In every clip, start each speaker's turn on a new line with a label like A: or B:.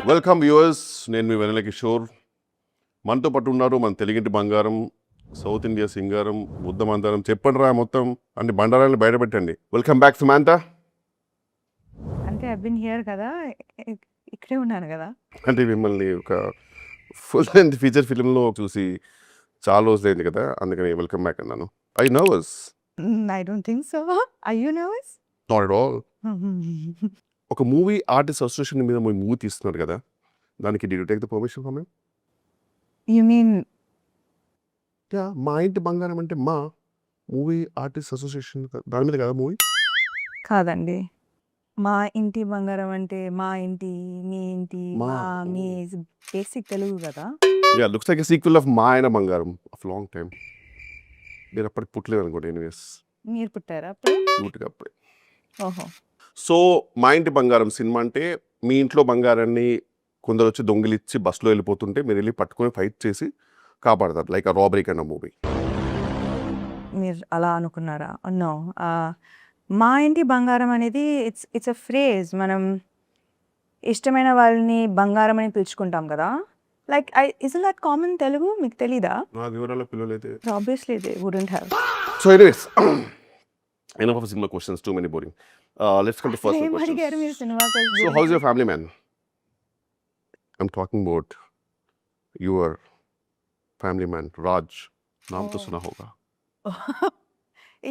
A: Welcome viewers, నేను మీ వెన్నెల కిషోర్. మనతో పాటు ఉన్నారు మన తెలుగింటి బంగారం, సౌత్ ఇండియా సింగారం, బుద్ధ మందారం. చెప్పండి రా మొత్తం అన్ని బండారాలను బయటపెట్టండి. Welcome back సుమాంత.
B: అంటే ఐ బిన్ హియర్ కదా, ఇక్కడే ఉన్నాను కదా.
A: అంటే మిమ్మల్ని ఒక ఫుల్ లెంత్ ఫీచర్ ఫిల్మ్లో చూసి చాలా రోజులైంది కదా, అందుకని వెల్కమ్ బ్యాక్ అన్నాను. I nervous?
B: I don't think so. Are you nervous?
A: Not at all. ఒక మూవీ ఆర్టిస్ట్ అసోసియేషన్ మీద మూవీ తీస్తున్నారు కదా, దానికి did you take the permission from him?
B: You mean
A: Maa Inti బంగారం అంటే మా మూవీ ఆర్టిస్ట్ అసోసియేషన్ దాని మీద కదా మూవీ?
B: కాదండి, మా ఇంటి బంగారం అంటే మా ఇంటి, మీ ఇంటి,
A: మా.
B: మా మీ బేసిక్ తెలుగు కదా.
A: Yeah, looks like a sequel of మా ఆయన బంగారం ఆఫ్ లాంగ్ టైమ్. మీరు అప్పటికి పుట్టలేదు అనుకోండి. ఎనీవేస్,
B: మీరు పుట్టారా అప్పుడు?
A: క్యూట్గా అప్పుడే.
B: ఓహో.
A: సో మా ఇంటి బంగారం సినిమా అంటే మీ ఇంట్లో బంగారాన్ని కొందరు వచ్చి దొంగిలిచ్చి బస్సులో వెళ్ళిపోతుంటే మీరు వెళ్ళి పట్టుకొని ఫైట్ చేసి కాపాడతారు, like a robbery kind of movie.
B: మీరు అలా అనుకున్నారా? నో. మా ఇంటి బంగారం అనేది ఇట్స్ అ ఫ్రేజ్. మనం ఇష్టమైన వాళ్ళని బంగారం అని పిలుచుకుంటాం కదా. Like is that common Telugu? మీకు తెలీదా?
A: నా వివరాల పిల్లలు అయితే.
B: Obviously they wouldn't have.
A: So anyways, enough of cinema questions, too many boring. Let's come to first
B: ఏం
A: questions.
B: అడిగారు మీరు cinema?
A: So how's your family, man? I'm talking about your family man, Raj. नाम तो सुना होगा.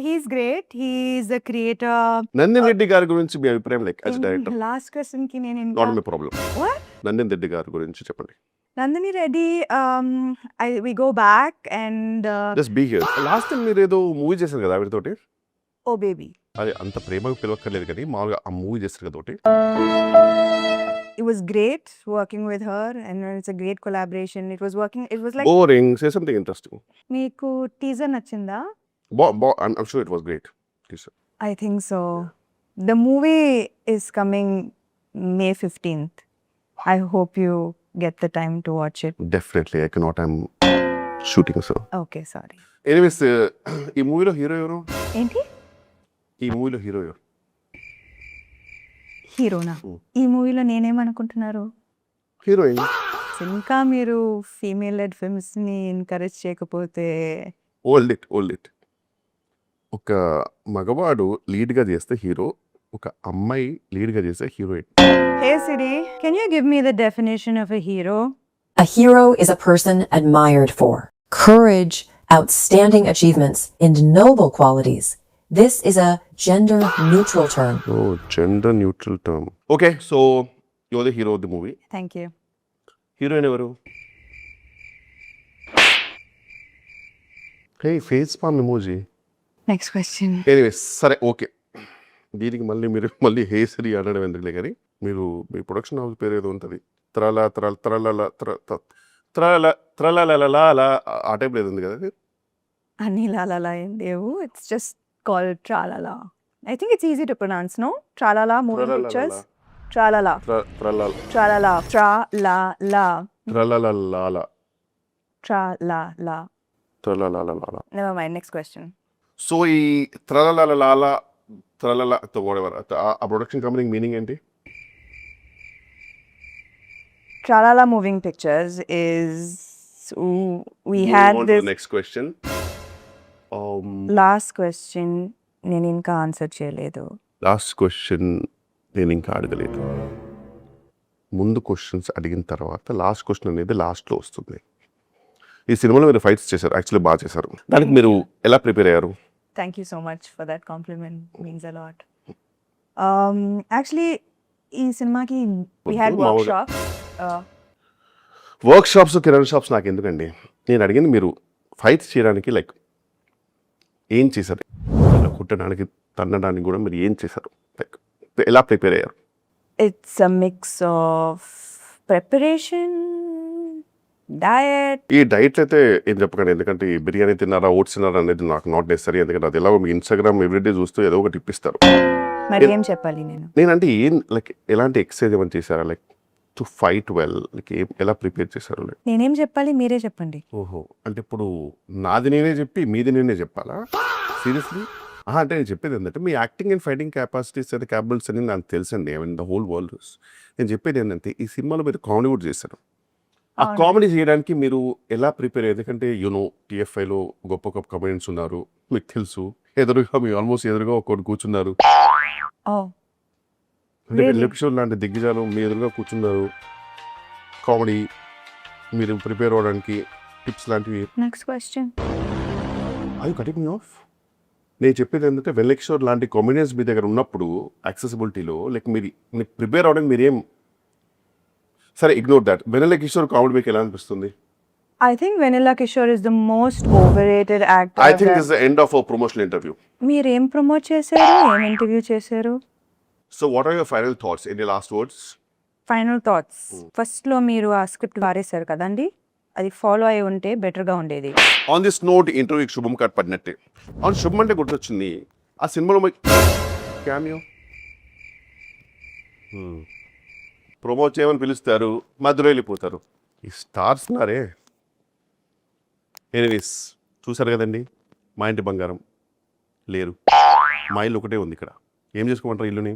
B: He's great. He's a creator.
A: నందిన్ Reddy గారి గురించి మీ అభిప్రాయం, like as director?
B: Last question కి నేను
A: not my problem.
B: What?
A: Nandini Reddy గారి గురించి చెప్పండి.
B: Nandini Reddy, we go back and
A: just be here. Last time మీరు ఏదో మూవీ చేశారు కదా ఆవిడతోటి.
B: oh baby.
A: అది అంత ప్రేమగా పిలవక్కర్లేదు కానీ మామూలుగా ఆ మూవీ చేస్తారు కదా ఒకటి.
B: It was great working with her and it's a great collaboration. It was like
A: boring. Say something interesting.
B: మీకు టీజర్ నచ్చిందా?
A: I'm sure it was great.
B: I think so. The movie is coming May 15th. I hope you get the time to watch it.
A: Definitely I cannot. I'm shooting, so.
B: Okay, sorry.
A: Anyways, ఈ మూవీలో hero ఎవరు?
B: ఏంటి?
A: ఈ మూవీలో hero ఎవరు?
B: హీరోనా? ఈ మూవీలో నేనేమనుకుంటున్నారు?
A: హీరోయిన్.
B: ఇంకా మీరు ఫీమేల్ లెడ్ ఫిల్మ్స్ ని ఎంకరేజ్ చేయకపోతే
A: ఓల్డ్ ఇట్. ఒక మగవాడు లీడ్గా చేస్తే హీరో, ఒక అమ్మాయి లీడ్గా చేస్తే heroine.
B: Hey Siri, can you give me the definition of a hero?
C: A hero is a person admired for courage, outstanding achievements, and noble qualities. This is a gender-neutral term.
A: Oh, gender-neutral term. Okay, so you're the hero of the movie.
B: Thank you.
A: Heroine ఎవరు? Hey, face palm emoji.
B: Next question.
A: Anyways, సరే okay. దీనికి మళ్ళీ హేసరి అనడం ఎందుకులే కానీ, మీరు మీ production house పేరు ఏదో ఉంటుంది, త్రలలా ఆ టైప్లో ఏదో ఉంది కదా అది?
B: అన్ని లాలలా ఏం లేవు. It's just called Tralala. I think it's easy to pronounce, no? Tralala moving pictures. Tralala. Tralala. Tralala. Tralala. Never mind. Next question.
A: So ఈ త్రలతో ఆ ప్రొడక్షన్ కంపెనీ మీనింగ్ ఏంటి?
B: Tralala moving pictures is we had this
A: next question.
B: last question. నేను ఇంకా answer చేయలేదు.
A: Last question నేను ఇంకా అడగలేదు. ముందు క్వశ్చన్స్ అడిగిన తర్వాత లాస్ట్ క్వశ్చన్ అనేది లాస్ట్లో వస్తుంది. ఈ సినిమాలో మీరు ఫైట్స్ చేశారు, యాక్చువల్లీ బాగా చేశారు. దానికి మీరు ఎలా ప్రిపేర్ అయ్యారు?
B: Thank you so much for that compliment. Means a lot. Actually, ఈ సినిమాకి we had workshops.
A: Work shops నాకు ఎందుకండి, నేను అడిగింది మీరు ఫైట్స్ చేయడానికి లైక్ ఏం చేశారు, కుట్టడానికి తన్నడానికి కూడా మీరు ఏం చేశారు, లైక్ ఎలా ప్రిపేర్ అయ్యారు?
B: It's a mix of preparation, diet.
A: ఈ డైట్ అయితే ఏం చెప్పకండి, ఎందుకంటే ఈ బిర్యానీ తిన్నారా, ఓట్స్ తిన్నారా అనేది నాకు నాట్ నెసరీ. ఎందుకంటే అది ఎలా మీ ఇన్స్టాగ్రామ్ ఎవ్రీడే చూస్తూ ఏదో ఒకటి ఇప్పిస్తారు.
B: మరి ఏం చెప్పాలి
A: నేనంటే ఏం లైక్ ఎలాంటి ఎక్సర్సైజ్ ఏమైనా చేశారా, like to fight well, like ఎలా ప్రిపేర్ చేశారు? లైక్
B: నేనేం చెప్పాలి, మీరే చెప్పండి.
A: ఓహో, అంటే ఇప్పుడు నాది నేనే చెప్పి మీది నేనే చెప్పాలా? సీరియస్లీ? అంటే నేను చెప్పేది ఏంటంటే మీ acting and fighting capacities and capabilities అని నాకు తెలుసండి. I mean the whole world. నేను చెప్పేది ఏంటంటే ఈ సినిమాలో మీరు కామెడీ కూడా చేశారు. ఆ
B: అవును.
A: కామెడీ చేయడానికి మీరు ఎలా ప్రిపేర్ అయ్యారు? ఎందుకంటే టీఎఫ్ఐలో గొప్ప గొప్ప కమెడియన్స్ ఉన్నారు, మీకు తెలుసు. ఎదురుగా మీ ఆల్మోస్ట్ ఎదురుగా ఒకటి కూర్చున్నారు.
B: ఓ
A: అంటే
B: Really?
A: ఎపిసోడ్ లాంటి దిగ్గజాలు మీ ఎదురుగా కూర్చున్నారు. కామెడీ మీరు ప్రిపేర్ అవ్వడానికి టిప్స్ లాంటివి.
B: Next question.
A: అవి కటింగ్ మీ ఆఫ్. నేను చెప్పేది ఏంటంటే వెల్లెక్షోర్ లాంటి కామెడియన్స్ మీ దగ్గర ఉన్నప్పుడు యాక్సెసిబిలిటీలో లైక్ మీరు ప్రిపేర్ అవ్వడానికి మీరేం సరే ignore that. Vennela Kishore comedy మీకు ఎలా అనిపిస్తుంది?
B: I think Vanilla Kishore is the most overrated actor.
A: I think this the end of our promotional interview.
B: మీరు ఏం ప్రమోట్ చేశారు, ఏం ఇంటర్వ్యూ చేశారు?
A: So what are your final thoughts? Any last words?
B: Final thoughts. ఫస్ట్లో మీరు ఆ script వారేశారు కదండి, అది ఫాలో అయి ఉంటే బెటర్గా ఉండేది.
A: ఆన్ దిస్ నోట్ ఇంటర్వ్యూకి శుభం కార్డ్ పడినట్టే. అవును, శుభం అంటే గుర్తొచ్చింది. ఆ సినిమాలో క్యామియో ప్రమోట్ చేయమని పిలుస్తారు, మధ్యలో వెళ్ళిపోతారు. ఈ స్టార్స్ ఉన్నారే. ఎనీవేస్ చూసారు కదండి, మా ఇంటి బంగారం లేరు. మా ఇల్లు ఒకటే ఉంది ఇక్కడ. ఏం చేసుకోమంటారు ఇల్లుని?